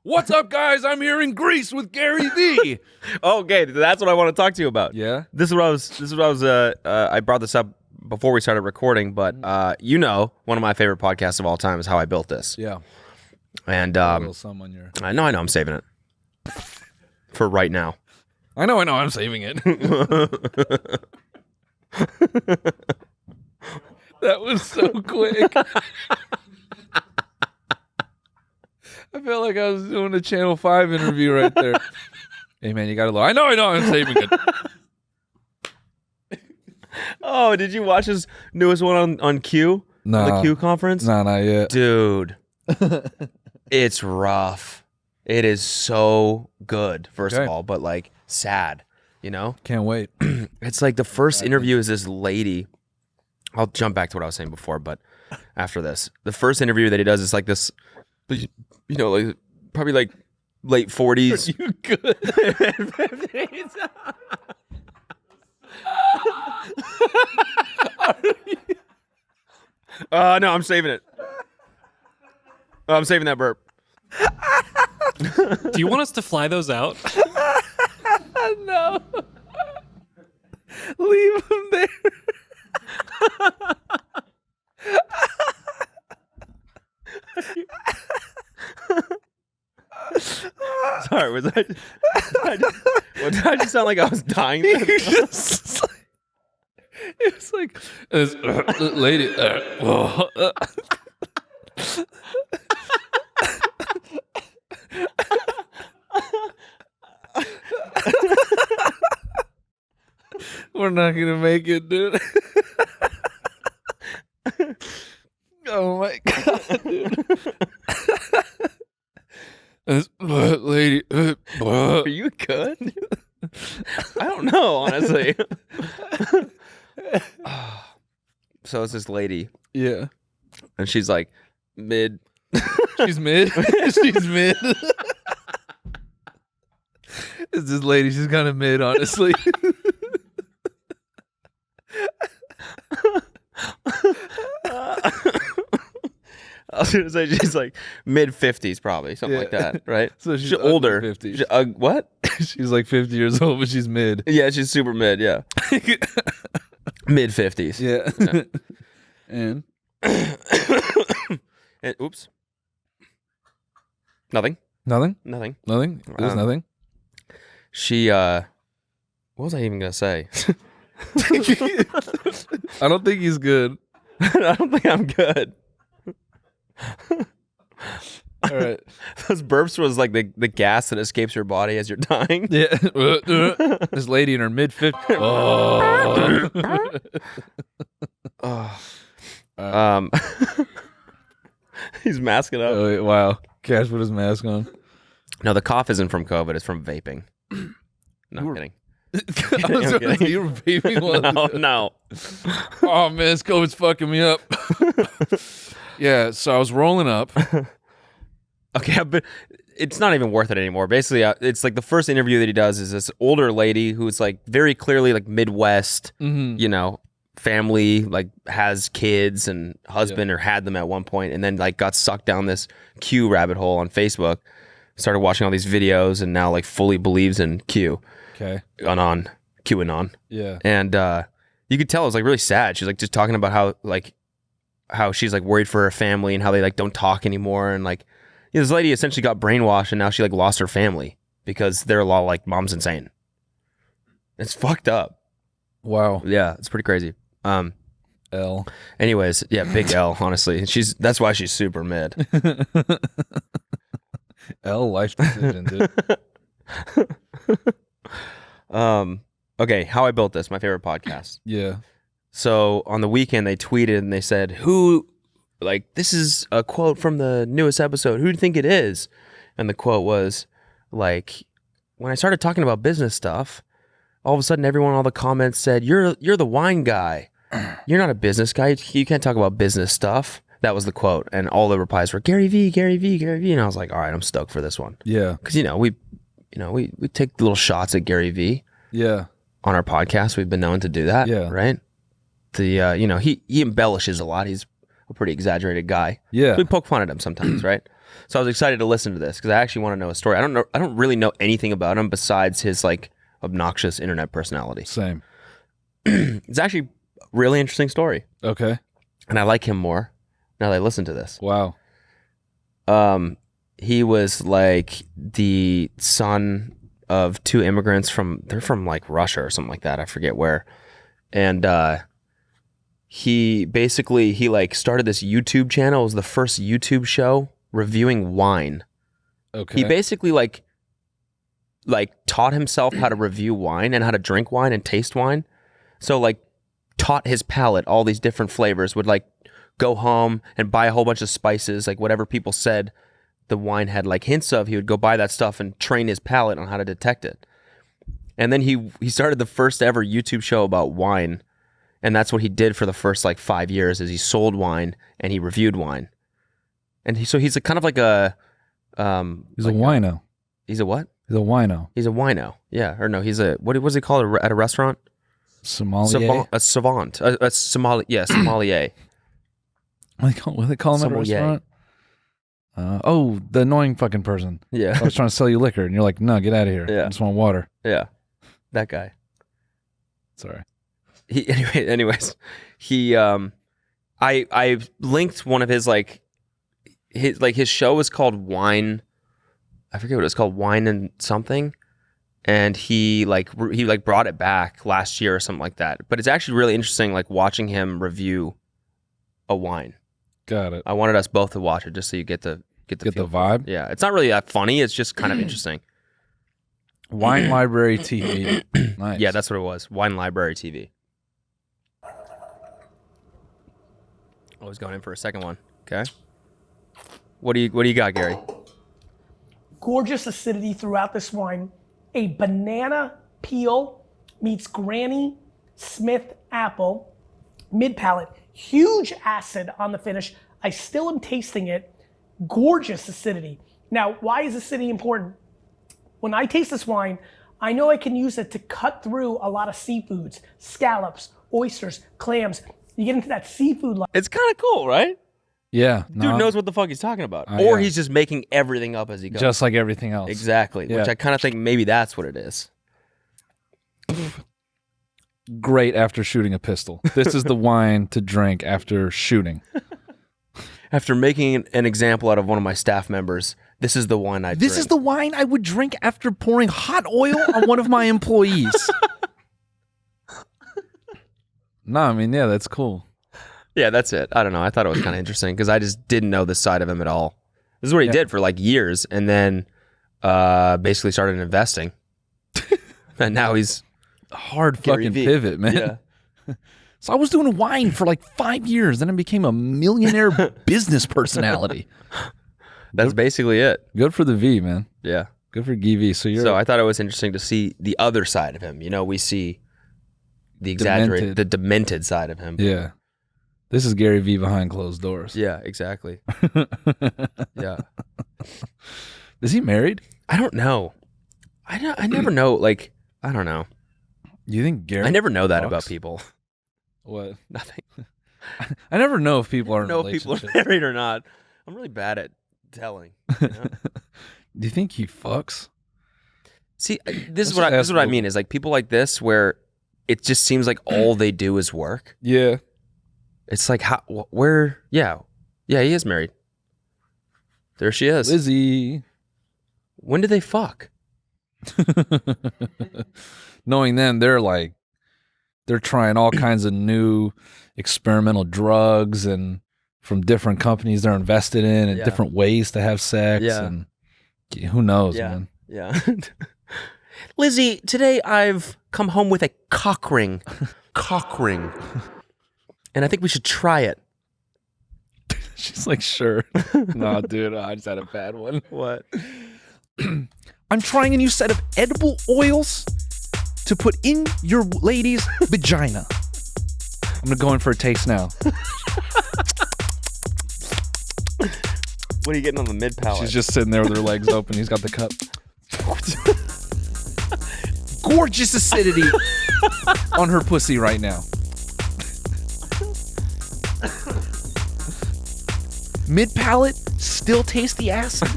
What's up, guys? I'm here in Greece with Gary Vee. Okay, that's what I want to talk to you about. Yeah? This is what I was. I brought this up before we started recording, but one of my favorite podcasts of all time is How I Built This. Yeah. And A little sum on your... I know, I'm saving it for right now. I know, I'm saving it. That was so quick. I felt like I was doing a Channel 5 interview right there. Hey, man, you got to look. I know, I'm saving it. Oh, did you watch his newest one on Q? Nah. The Q conference? Nah, not yet. Dude, it's rough. It is so good, first of all, but like sad, you know? Can't wait. It's like the first interview is this lady. I'll jump back to what I was saying before, but after this, the first interview that he does is like this, you know, like probably like late 40s. Are you good? No, I'm saving it. Oh, I'm saving that burp. Do you want us to fly those out? No. Leave him there. Sorry, did I just sound like I was dying? It was like this lady. We're not gonna make it, dude. Oh my god, dude. This lady. Are you good? I don't know, honestly. So it's this lady, Yeah. and she's like mid. She's mid. She's mid. It's this lady. She's kind of mid, honestly. I was gonna say she's like mid 50s, probably something like that, right? So she's older. 50s. What? She's like 50 years old, but she's mid. Yeah, she's super mid. Yeah, mid 50s. Yeah. And Oops. Nothing. nothing. Nothing. There's nothing. She. What was I even gonna say? I don't think he's good. I don't think I'm good. All right. Those burps was like the gas that escapes your body as you're dying. Yeah. This lady in her mid 50s. Oh. He's masking up. Oh, wait, wow. Cash put his mask on. No, the cough isn't from COVID. It's from vaping. No, I'm kidding. I was I'm gonna say, kidding. you were vaping while No. Oh man, this COVID's fucking me up. Yeah, so I was rolling up. Okay, but it's not even worth it anymore. Basically, it's like the first interview that he does is this older lady who's like very clearly like Midwest, you know, family, like has kids and husband or had them at one point, and then like got sucked down this Q rabbit hole on Facebook, started watching all these videos, and now like fully believes in Q. Okay. On QAnon. Yeah. And you could tell it was like really sad. She's like just talking about how she's like worried for her family and how they like don't talk anymore, and like this lady essentially got brainwashed, and now she like lost her family because they're all like mom's insane. It's fucked up. Wow. Yeah, it's pretty crazy. L. Anyways, yeah, big L, honestly. That's why she's super mid. L life decision, dude. Okay, How I Built This, my favorite podcast. Yeah. So on the weekend, they tweeted and they said, this is a quote from the newest episode. Who do you think it is? And the quote was, like, when I started talking about business stuff, all of a sudden, all the comments said, you're the wine guy. You're not a business guy. You can't talk about business stuff. That was the quote. And all the replies were, Gary Vee, Gary Vee, Gary Vee. And I was like, all right, I'm stoked for this one. Yeah. Because, we take little shots at Gary Vee. Yeah. On our podcast, we've been known to do that. Yeah. Right? He embellishes a lot. He's a pretty exaggerated guy. Yeah. We poke fun at him sometimes, right? So I was excited to listen to this because I actually want to know his story. I don't really know anything about him besides his like obnoxious internet personality. Same. It's actually a really interesting story. Okay. And I like him more now that I listen to this. Wow. He was like the son of two immigrants they're from like Russia or something like that. I forget where. And he like started this YouTube channel. It was the first YouTube show reviewing wine. Okay. He basically like taught himself how to review wine and how to drink wine and taste wine. So like taught his palate all these different flavors, would like go home and buy a whole bunch of spices, like whatever people said the wine had like hints of, he would go buy that stuff and train his palate on how to detect it. And then he started the first ever YouTube show about wine. And that's what he did for the first like 5 years is he sold wine and he reviewed wine. And he's a kind of like a he's a wino. He's a what? He's a wino. He's a wino. Yeah. Or no, he's a what was he called at a restaurant? Sommelier. A savant. A sommelier. Yeah, sommelier. What do they call him at a restaurant? The annoying fucking person. Yeah. I was trying to sell you liquor, and you're like, no, get out of here. Yeah. I just want water. Yeah. That guy. Sorry. Anyways, I linked one of his his show was called Wine. I forget what it was called, Wine and something. And he brought it back last year or something like that. But it's actually really interesting, like watching him review a wine. Got it. I wanted us both to watch it just so you get the vibe. Yeah, it's not really that funny. It's just kind of interesting. Wine Library TV. Nice. Yeah, that's what it was. Wine Library TV. I was going in for a second one. Okay. What do you got, Gary? Gorgeous acidity throughout this wine. A banana peel meets Granny Smith apple. Mid palate. Huge acid on the finish. I still am tasting it. Gorgeous acidity. Now, why is acidity important? When I taste this wine, I know I can use it to cut through a lot of seafoods, scallops, oysters, clams. You get into that seafood line. It's kind of cool, right? Yeah. Dude knows what the fuck he's talking about. Or yeah. he's just making everything up as he goes. Just like everything else. Exactly. Yeah. Which I kind of think maybe that's what it is. Great after shooting a pistol. This is the wine to drink after shooting. After making an example out of one of my staff members, this is the wine I drink. This is the wine I would drink after pouring hot oil on one of my employees. No, I mean, yeah, that's cool. Yeah, that's it. I don't know. I thought it was kind of interesting because I just didn't know this side of him at all. This is what he did for like years and then basically started investing. And now he's hard Gary fucking Vee. pivot, man. Yeah. So I was doing wine for like 5 years, then I became a millionaire business personality. That's basically it. Good for the V, man. Yeah. Good for GV. So I thought it was interesting to see the other side of him. You know, we see the exaggerated, the demented side of him. Yeah. This is Gary Vee behind closed doors. Yeah, exactly. Yeah. Is he married? I don't know. I never know. Like, I don't know. You think Gary? I never know that fucks? about people. What? Nothing. I never know if people are in know if people relationships. are married or not. I'm really bad at telling. You know? Do you think he fucks? See, this is what I mean is like people like this where it just seems like all they do is work. Yeah. It's like how where yeah he is married. There she is. Lizzie. When did they fuck? Knowing them, they're trying all kinds of new experimental drugs and from different companies they're invested in and different ways to have sex. Yeah. And who knows, man? Yeah. Lizzie, today I've come home with a cock ring. Cock ring. And I think we should try it. She's like, sure. No, dude, I just had a bad one. What? I'm trying a new set of edible oils to put in your lady's vagina. I'm going to go in for a taste now. What are you getting on the mid palate? She's just sitting there with her legs open. He's got the cup. Gorgeous acidity on her pussy right now. Mid palate, Still taste the acid.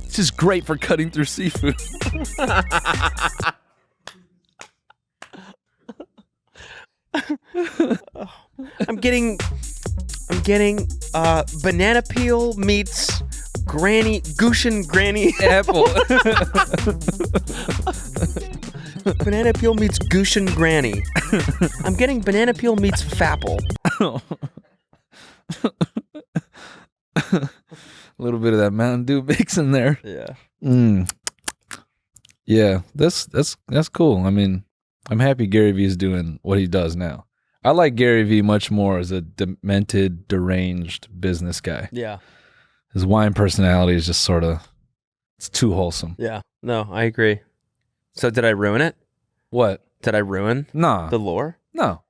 This is great for cutting through seafood. I'm getting banana peel meets Gushin Granny Apple. Banana peel meets Gushin Granny. I'm getting banana peel meets Fapple. A little bit of that Mountain Dew mix in there. Yeah. Yeah, that's cool. I mean, I'm happy Gary Vee is doing what he does now. I like Gary Vee much more as a demented, deranged business guy. Yeah. His wine personality is just sort of, it's too wholesome. Yeah. No, I agree. So did I ruin it? What? Did I ruin Nah. the lore? No.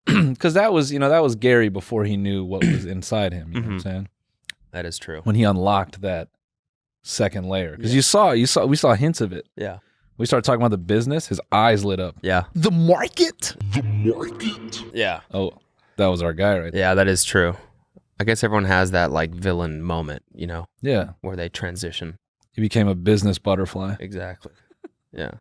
Because that was Gary before he knew what was inside him. You know what I'm saying? That is true. When he unlocked that second layer. Because we saw hints of it. Yeah. We started talking about the business, his eyes lit up. Yeah. The market? Yeah. Oh, that was our guy right there. Yeah, that is true. I guess everyone has that like villain moment, Yeah. where they transition. He became a business butterfly. Exactly. Yeah.